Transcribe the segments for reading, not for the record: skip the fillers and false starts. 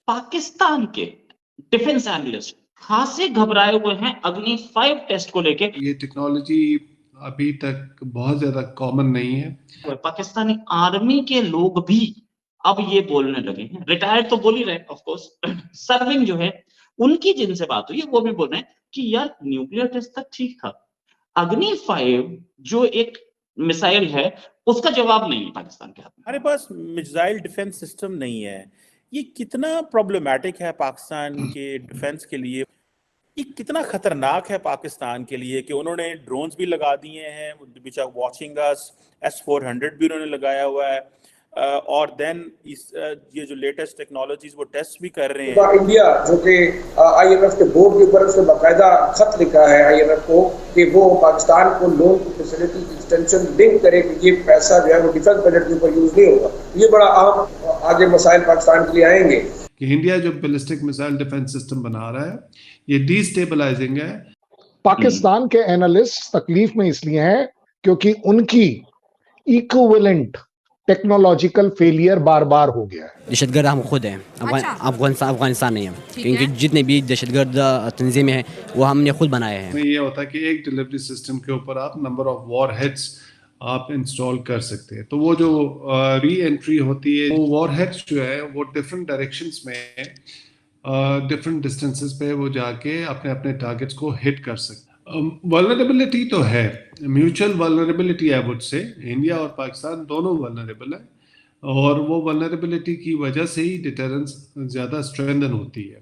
पाकिस्तान के defence analyst खासे घबराए हुए हैं अग्नि 5 टेस्ट को लेके। ये टेक्नोलॉजी अभी तक बहुत ज्यादा कॉमन नहीं है। पाकिस्तानी आर्मी के लोग भी अब ये बोलने लगे हैं, रिटायर्ड तो बोल ही रहे ऑफ कोर्स, सर्विंग जो है उनकी जिनसे बात हुई है वो भी बोल रहे हैं कि यार न्यूक्लियर टेस्ट तक ठीक था, अग्नि 5 जो एक मिसाइल है उसका जवाब नहीं है पाकिस्तान के हाथ में। हमारे पास मिसाइल डिफेंस सिस्टम नहीं है। ये कितना प्रॉब्लमेटिक है पाकिस्तान के डिफेंस के लिए, ये कितना खतरनाक है पाकिस्तान के लिए कि उन्होंने ड्रोन्स भी लगा दिए हैं, which are watching us, S-400 भी उन्होंने लगाया हुआ है, और देन ये जो लेटेस्ट टेक्नोलॉजीज वो टेस्ट भी कर रहे हैं। इंडिया जो कि IMF के बोर्ड के ऊपर उसने बाकायदा खत लिखा है IMF को कि वो पाकिस्तान को लोन की फैसिलिटी की एक्सटेंशन लिंक करे कि ये पैसा जो है वो डिफेंस बजट के ऊपर यूज नहीं होगा। ये बड़ा अहम आगे मसाइल पाकिस्तान के लिए आएंगे कि इंडिया जो बैलिस्टिक मिसाइल डिफेंस सिस्टम बना रहा है ये डिस्टेबलाइजिंग है। पाकिस्तान के एनालिस्ट तकलीफ में इसलिए हैं क्योंकि उनकी इक्विवेलेंट टेक्नोलॉजिकल फेलियर बार बार हो गया है। दहशतगर्द हम खुद हैं, अफगानिस्तान नहीं है, क्योंकि जितने भी दहशतगर्द तंजीमें हैं वो हमने खुद बनाए हैं। ये होता है कि एक डिलीवरी सिस्टम के ऊपर आप नंबर ऑफ वॉर हेड्स आप इंस्टॉल कर सकते हैं। तो वो जो री एंट्री होती है वो वॉर हेड्स जो है वो डिफरेंट डायरेक्शंस में डिफरेंट डिस्टेंसेस पे वो जाके अपने अपने टारगेट्स को हिट कर सकते हैं। वल्नरेबिलिटी तो है, mutual vulnerability I would say, India और पाकिस्तान दोनों वल्नरेबल है और वो वल्नरेबिलिटी की वजह से ही डिटरेंस ज़्यादा स्ट्रेंथन होती है।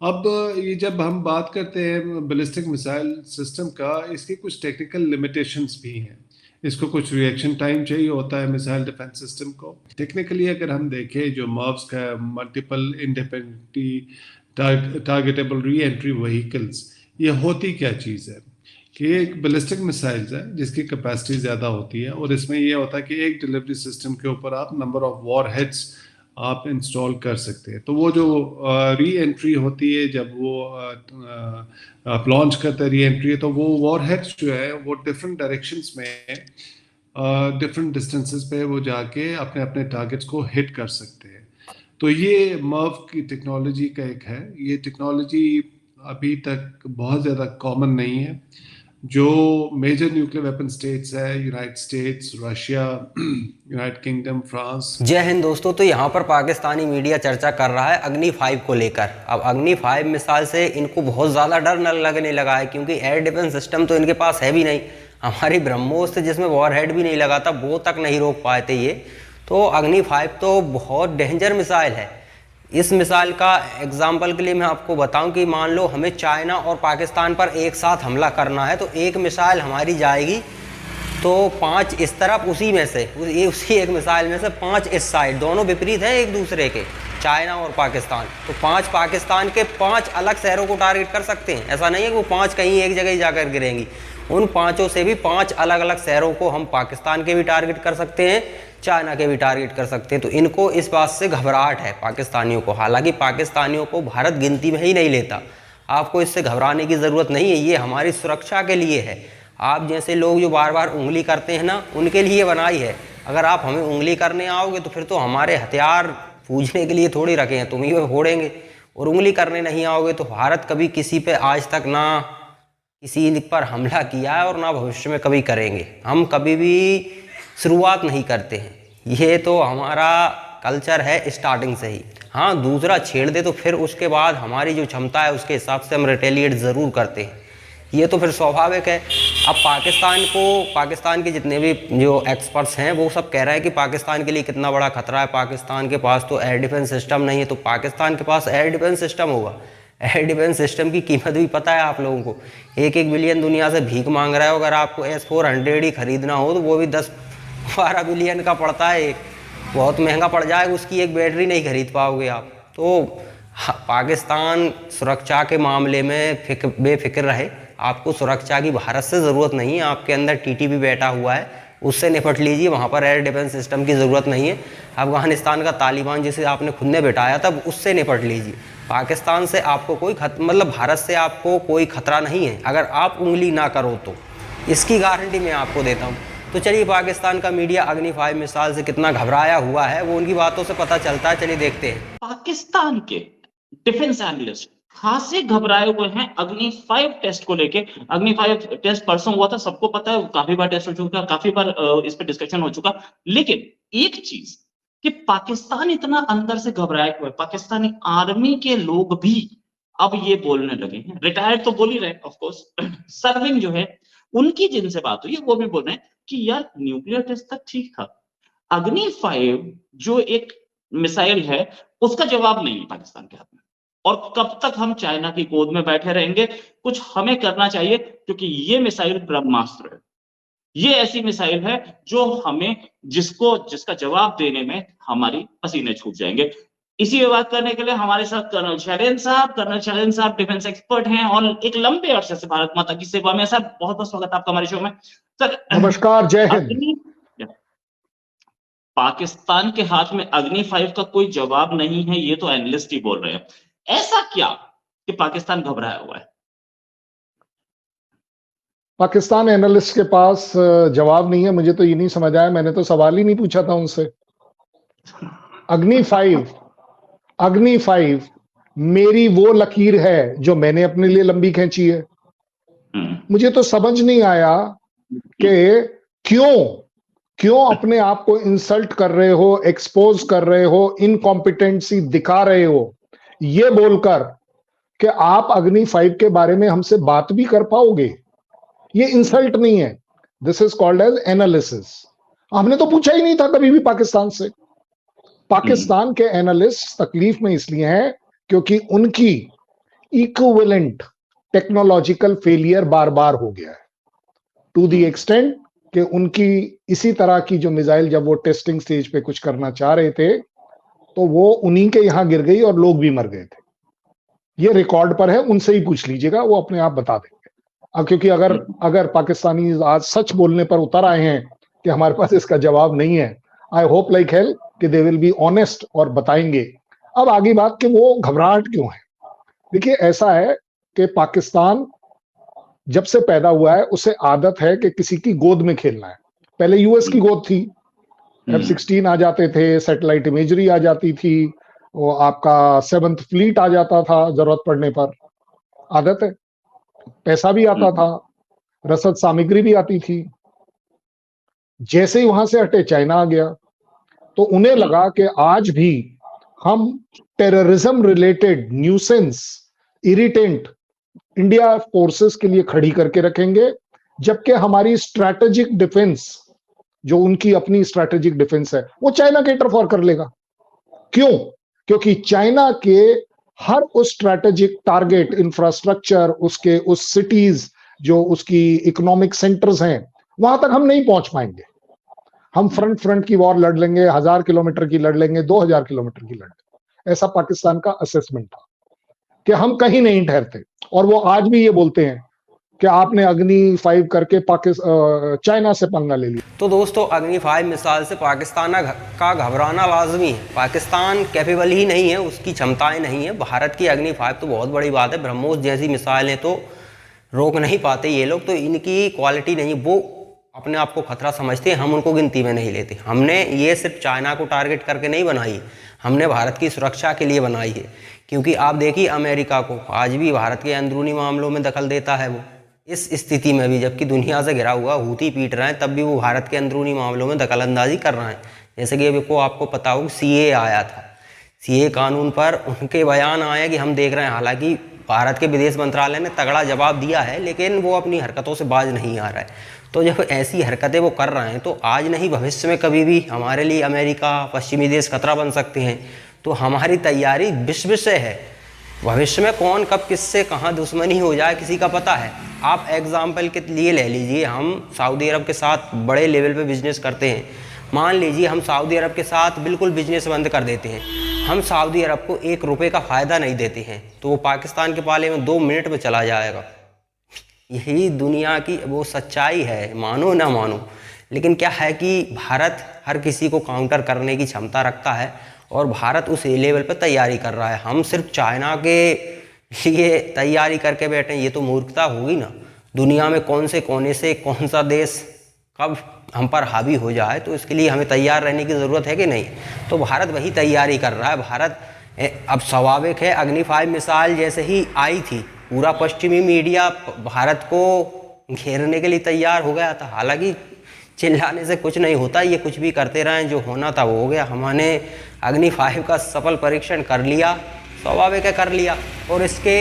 अब ये जब हम बात करते हैं बैलिस्टिक मिसाइल सिस्टम का, इसकी कुछ टेक्निकल लिमिटेशंस भी हैं। इसको कुछ रिएक्शन टाइम चाहिए होता है मिसाइल डिफेंस सिस्टम को। टेक्निकली अगर हम देखें जो MIRVs का multiple independently targetable re entry vehicles, ये होती क्या चीज़ है कि एक बैलिस्टिक मिसाइल्स है जिसकी कैपेसिटी ज़्यादा होती है और इसमें यह होता है कि एक डिलीवरी सिस्टम के ऊपर आप नंबर ऑफ वॉर हेड्स आप इंस्टॉल कर सकते हैं। तो वो जो री एंट्री होती है जब वो आप लॉन्च करते हैं री एंट्री, तो वो वॉर हेड्स जो है वो डिफरेंट डायरेक्शंस में डिफरेंट डिस्टेंसेस पे वो जाके अपने अपने टारगेट्स को हिट कर सकते हैं। तो ये MIRV की टेक्नोलॉजी का एक है। ये टेक्नोलॉजी अभी तक बहुत ज़्यादा कॉमन नहीं है। जो मेजर न्यूक्लियर वेपन स्टेट्स है, United states, Russia, United kingdom, France. जय हिंद दोस्तों। तो यहाँ पर पाकिस्तानी मीडिया चर्चा कर रहा है अग्नि 5 को लेकर। अब अग्नि 5 मिसाइल से इनको बहुत ज़्यादा डर न लगने लगा है क्योंकि एयर डिफेंस सिस्टम तो इनके पास है भी नहीं। हमारी ब्रह्मोस जिसमें वॉरहेड भी नहीं लगा था वो तक नहीं रोक पाए थे ये। तो अग्नि 5 तो बहुत डेंजर मिसाइल है। इस मिसाइल का एग्जाम्पल के लिए मैं आपको बताऊं कि मान लो हमें चाइना और पाकिस्तान पर एक साथ हमला करना है, तो एक मिसाइल हमारी जाएगी तो 5 इस तरफ, उसी में से उसी एक मिसाइल में से 5 इस साइड, दोनों विपरीत हैं एक दूसरे के, चाइना और पाकिस्तान। तो 5 पाकिस्तान के 5 अलग शहरों को टारगेट कर सकते हैं। ऐसा नहीं है कि वो 5 कहीं एक जगह ही जाकर गिरेंगी। उन 5 से भी 5 अलग अलग शहरों को हम पाकिस्तान के भी टारगेट कर सकते हैं, चाइना के भी टारगेट कर सकते हैं। तो इनको इस बात से घबराहट है पाकिस्तानियों को। हालांकि पाकिस्तानियों को भारत गिनती में ही नहीं लेता। आपको इससे घबराने की ज़रूरत नहीं है, ये हमारी सुरक्षा के लिए है। आप जैसे लोग जो बार बार उंगली करते हैं ना, उनके लिए बनाई है। अगर आप हमें उंगली करने आओगे तो फिर तो हमारे हथियार पूजने के लिए थोड़ी रखे हैं, तुम ही फोड़ेंगे। और उंगली करने नहीं आओगे तो भारत कभी किसी पे आज तक ना किसी पर हमला किया है और ना भविष्य में कभी करेंगे। हम कभी भी शुरुआत नहीं करते हैं, ये तो हमारा कल्चर है स्टार्टिंग से ही। हाँ, दूसरा छेड़ दे तो फिर उसके बाद हमारी जो क्षमता है उसके हिसाब से हम रिटेलिएट ज़रूर करते हैं, ये तो फिर स्वाभाविक है। अब पाकिस्तान के जितने भी जो एक्सपर्ट्स हैं वो सब कह रहे हैं कि पाकिस्तान के लिए कितना बड़ा खतरा है, पाकिस्तान के पास तो एयर डिफेंस सिस्टम नहीं है। तो पाकिस्तान के पास एयर डिफेंस सिस्टम होगा, एयर डिफेंस सिस्टम की कीमत भी पता है आप लोगों को। 1-1 बिलियन दुनिया से भीख मांग रहा है। अगर आपको S-400 ही खरीदना हो तो वो भी 10-12 बिलियन का पड़ता है, एक बहुत महंगा पड़ जाएगा, उसकी एक बैटरी नहीं खरीद पाओगे आप। तो पाकिस्तान सुरक्षा के मामले में बेफिक्र रहे। आपको सुरक्षा की भारत से ज़रूरत नहीं है, आपके अंदर TTP बैठा हुआ है, उससे निपट लीजिए। वहाँ पर एयर डिफेंस सिस्टम की ज़रूरत नहीं है। अफगानिस्तान का तालिबान जिसे आपने खुद ने बिठाया था उससे निपट लीजिए। पाकिस्तान से आपको कोई मतलब भारत से आपको कोई खतरा नहीं है अगर आप उंगली ना करो तो, इसकी गारंटी मैं आपको देता हूँ। तो चलिए पाकिस्तान का मीडिया अग्नि 5 मिसाइल से कितना घबराया हुआ है वो उनकी बातों से पता चलता है। चलिए देखते हैं। पाकिस्तान के डिफेंस एनालिस्ट खासे घबराए हुए हैं अग्नि 5 टेस्ट को लेके। अग्नि 5 टेस्ट परसों हुआ था, सबको पता है, काफी बार टेस्ट हो चुका, काफी बार इस पे डिस्कशन हो चुका। लेकिन एक चीज कि पाकिस्तान इतना अंदर से घबराए हुए, पाकिस्तानी आर्मी के लोग भी अब ये बोलने लगे हैं। रिटायर्ड तो बोल ही रहे ऑफ कोर्स, सर्विंग जो है उनकी जिनसे बात हुई है वो भी बोल रहे हैं कि यार न्यूक्लियर टेस्ट तक ठीक था, अग्नि 5 जो एक मिसाइल है उसका जवाब नहीं है पाकिस्तान के हाथ में। और कब तक हम चाइना की गोद में बैठे रहेंगे, कुछ हमें करना चाहिए, क्योंकि ये मिसाइल ब्रह्मास्त्र है। ये ऐसी मिसाइल है जो हमें जिसका जवाब देने में हमारी पसीने छूट जाएंगे। इसी पे बात करने के लिए हमारे साथ कर्नल शैलेंद्र साहब डिफेंस एक्सपर्ट हैं और एक लंबे अरसे से भारत माता की सेवा में। सर बहुत बहुत स्वागत आपका हमारे शो में। सर नमस्कार, जय हिंद। पाकिस्तान के हाथ में अग्नि 5 का कोई जवाब नहीं है, ये तो एनालिस्ट ही बोल रहे हैं। ऐसा क्या कि पाकिस्तान घबराया हुआ है? पाकिस्तान एनालिस्ट के पास जवाब नहीं है, मुझे तो ये नहीं समझ आया। मैंने तो सवाल ही नहीं पूछा था उनसे। अग्नि 5 मेरी वो लकीर है जो मैंने अपने लिए लंबी खींची है। मुझे तो समझ नहीं आया कि क्यों अपने आप को इंसल्ट कर रहे हो, एक्सपोज कर रहे हो, इनकॉम्पिटेंसी दिखा रहे हो, ये बोलकर कि आप अग्नि 5 के बारे में हमसे बात भी कर पाओगे। ये इंसल्ट नहीं है, this is called age analysis. हमने तो पूछा ही नहीं था कभी भी पाकिस्तान से। पाकिस्तान के एनालिस्ट तकलीफ में इसलिए हैं क्योंकि उनकी इक्विवेलेंट टेक्नोलॉजिकल फेलियर बार बार हो गया है, टू दी एक्सटेंट कि उनकी इसी तरह की जो मिसाइल जब वो टेस्टिंग स्टेज पे कुछ करना चाह रहे थे तो वो उन्हीं के यहां गिर गई और लोग भी मर गए थे। ये रिकॉर्ड पर है, उनसे ही पूछ लीजिएगा, वो अपने आप बता देंगे। क्योंकि अगर पाकिस्तानी आज सच बोलने पर उतर आए हैं कि हमारे पास इसका जवाब नहीं है, आई होप लाइक हेल कि दे विल बी ऑनेस्ट और बताएंगे। अब आगे बात कि वो घबराहट क्यों है। देखिए ऐसा है कि पाकिस्तान जब से पैदा हुआ है उसे आदत है कि किसी की गोद में खेलना है। पहले यूएस की गोद थी, F-16 आ जाते थे, सैटेलाइट इमेजरी आ जाती थी, वो आपका 7th फ्लीट आ जाता था जरूरत पड़ने पर। आदत है, पैसा भी आता था, रसद सामग्री भी आती थी। जैसे ही वहां से हटे चाइना आ गया तो उन्हें लगा कि आज भी हम terrorism related nuisance, irritant India forces के लिए खड़ी करके रखेंगे, जबकि हमारी स्ट्रैटेजिक डिफेंस, जो उनकी अपनी स्ट्रैटेजिक डिफेंस है, वो चाइना के इंटरफेयर कर लेगा। क्यों? क्योंकि चाइना के हर उस स्ट्रैटेजिक टारगेट, इंफ्रास्ट्रक्चर, उसके उस सिटीज जो उसकी इकोनॉमिक सेंटर्स हैं, वहां तक हम नहीं पहुंच पाएंगे। हम फ्रंट की वॉर लड़ लेंगे, 1000 किलोमीटर की लड़ लेंगे, 2000 किलोमीटर की लड़ लेंगे। ऐसा पाकिस्तान का असेसमेंट था कि हम कहीं नहीं ठहरते। और वो आज भी ये बोलते हैं कि आपने अग्नि 5 करके चाइना से पंगा ले लिया। तो दोस्तों अग्नि 5 मिसाइल से पाकिस्तान का घबराना लाजमी है। पाकिस्तान कैपेबल ही नहीं है, उसकी क्षमताएं नहीं है। भारत की अग्नि 5 तो बहुत बड़ी बात है, ब्रह्मोस जैसी मिसाइलें तो रोक नहीं पाते ये लोग, तो इनकी क्वालिटी नहीं, वो अपने आप को खतरा समझते हैं, हम उनको गिनती में नहीं लेते। हमने ये सिर्फ चाइना को टारगेट करके नहीं बनाई, हमने भारत की सुरक्षा के लिए बनाई है। क्योंकि आप देखिए अमेरिका को आज भी भारत के अंदरूनी मामलों में दखल देता है वो। इस स्थिति में भी जबकि दुनिया से घिरा हुआ हूती पीट रहे हैं, तब भी वो भारत के अंदरूनी मामलों में दखल अंदाजी कर रहे हैं। जैसे कि अभी को आपको पता हो CA आया था, CA कानून पर उनके बयान आए कि हम देख रहे हैं, हालांकि भारत के विदेश मंत्रालय ने तगड़ा जवाब दिया है, लेकिन वो अपनी हरकतों से बाज नहीं आ रहा है। तो जब ऐसी हरकतें वो कर रहे हैं तो आज नहीं भविष्य में कभी भी हमारे लिए अमेरिका, पश्चिमी देश खतरा बन सकते हैं। तो हमारी तैयारी विश्व से है, भविष्य में कौन कब किससे कहाँ दुश्मनी हो जाए किसी का पता है। आप एग्जाम्पल के लिए ले लीजिए, हम सऊदी अरब के साथ बड़े लेवल पे बिजनेस करते हैं। मान लीजिए हम सऊदी अरब के साथ बिल्कुल बिजनेस बंद कर देते हैं, हम सऊदी अरब को 1 रुपये का फ़ायदा नहीं देते हैं, तो वो पाकिस्तान के पाले में 2 मिनट में चला जाएगा। यही दुनिया की वो सच्चाई है, मानो ना मानो। लेकिन क्या है कि भारत हर किसी को काउंटर करने की क्षमता रखता है और भारत उस लेवल पर तैयारी कर रहा है। हम सिर्फ चाइना के लिए तैयारी करके बैठे, ये तो मूर्खता होगी ना। दुनिया में कौन से कोने से कौन सा देश कब हम पर हावी हो जाए, तो इसके लिए हमें तैयार रहने की ज़रूरत है कि नहीं। तो भारत वही तैयारी कर रहा है। भारत अब स्वाभाविक है, अग्नि 5 मिसाइल जैसे ही आई थी, पूरा पश्चिमी मीडिया भारत को घेरने के लिए तैयार हो गया था। हालांकि चिल्लाने से कुछ नहीं होता, ये कुछ भी करते रहें, जो होना था वो हो गया। हमने अग्नि 5 का सफल परीक्षण कर लिया, स्वाभाविक है कर लिया, और इसके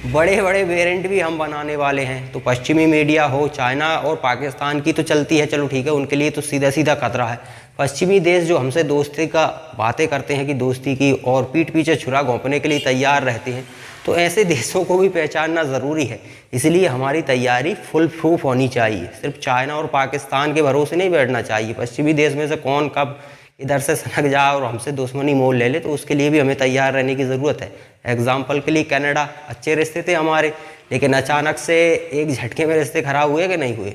बड़े बड़े वेरिएंट भी हम बनाने वाले हैं। तो पश्चिमी मीडिया हो, चाइना और पाकिस्तान की तो चलती है, चलो ठीक है, उनके लिए तो सीधा सीधा खतरा है। पश्चिमी देश जो हमसे दोस्ती का बातें करते हैं कि दोस्ती की, और पीठ पीछे छुरा घोंपने के लिए तैयार रहते हैं, तो ऐसे देशों को भी पहचानना ज़रूरी है। इसलिए हमारी तैयारी फुल प्रूफ होनी चाहिए। सिर्फ चाइना और पाकिस्तान के भरोसे नहीं बैठना चाहिए। पश्चिमी देश में से कौन कब इधर से सनक जाए और हमसे दुश्मनी मोल ले ले, तो उसके लिए भी हमें तैयार रहने की ज़रूरत है। एग्जाम्पल के लिए कनाडा, अच्छे रिश्ते थे हमारे, लेकिन अचानक से एक झटके में रिश्ते खराब हुए कि नहीं हुए।